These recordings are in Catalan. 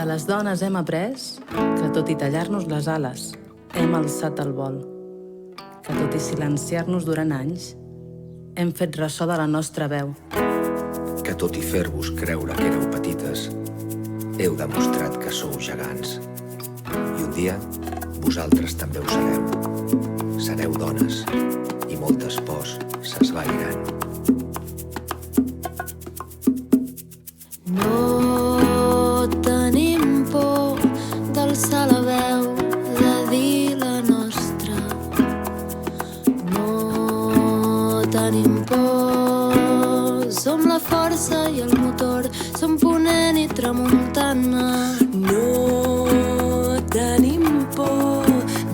les dones hem après que tot i tallar-nos les ales hem alçat el vol, que tot i silenciar-nos durant anys hem fet ressò de la nostra veu, que tot i fer-vos creure que éreu petites heu demostrat que sou gegants. I un dia vosaltres també ho sereu. Sereu dones i moltes pors s'esvairan. No tenim por d'alçar la veu, de dir la nostra. No tenim por, som la força i el motor, som ponent i tramuntana. No tenim por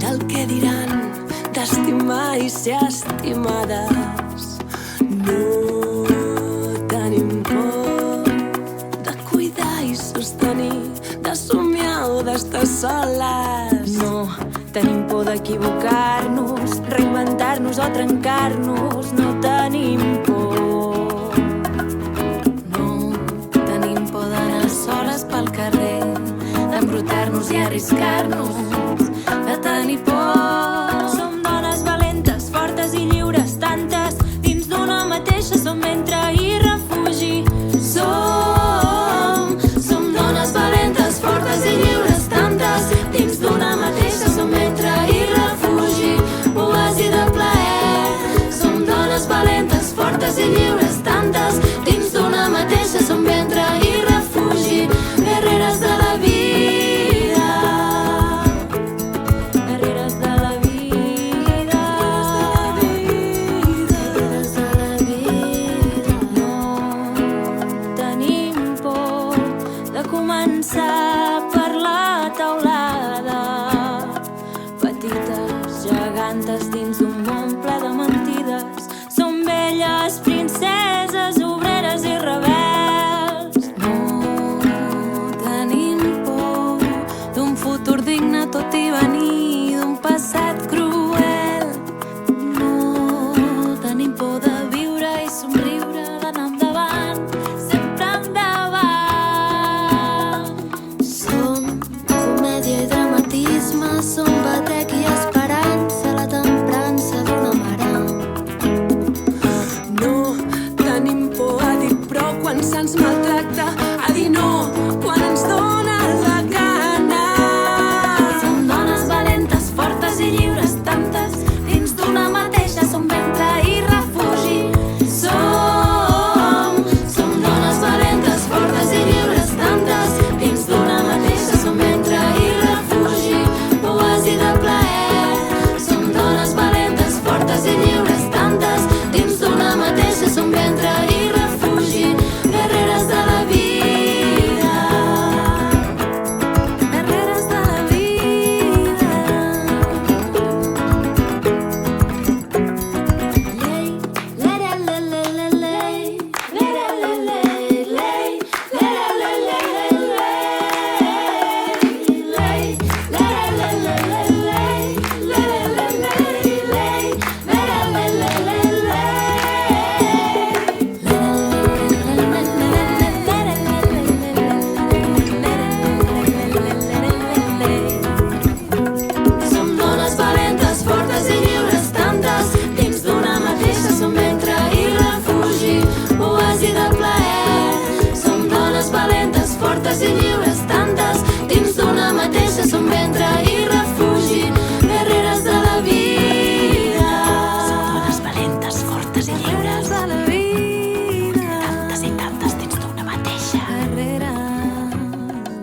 del que diran, d'estimar i ser estimades. No tenim por de cuidar i sostenir, de somiar o d'estar soles. No tenim por d'equivocar-nos, reinventar-nos o trencar-nos. No tenim por. No tenim por d'anar soles pel carrer, d'embrutar-nos i arriscar-nos, de tenir por. Som dones valentes, fortes i lliures, tantes dins d'una mateixa, som ventre i refugi. Som dones valentes, fortes i lliures, tantes dins d'una mateixa, som ventre i refugi, oasi de plaer. Som dones valentes, fortes i lliures, tantes dins d'una mateixa, som ventre i refugi, guerreres de la vida, Guerreres de la vida, guerreres de la vida. no tenim por de començar per la teulada. Petites gegantes dins d'un món ple de mentides, som velles princeses, obreres i rebels. No tenim por d'un futur digne tot i venir d'un passat cruel. No tenim por de viure i somriure, d'anar endavant, sempre endavant. Som comèdia i dramatisme, som batec i esperança, la temprança d'una mare. No tenim por a dir prou quan se'ns maltracta, a dir no quan ens dona la gana. Som dones valentes, fortes i lliures, tantes dins d'una mateixa, som ventre i refugi. Som dones valentes, fortes i lliures, tantes dins d'una mateixa, som ventre i refugi, oasi de plaer. Som dones valentes, fortes i lliures, tantes dins d'una mateixa, som ventre i refugi, guerreres de la vida, guerreres de la vida. Som dones valentes, fortes i lliures, tantes dins d'una mateixa, som ventre i refugi, oasi de plaer. Som dones valentes, fortes i lliures, tantes dins d'una mateixa, som ventre i refugi, guerreres de la vida. Dones valentes, fortes i lliures. De la vida.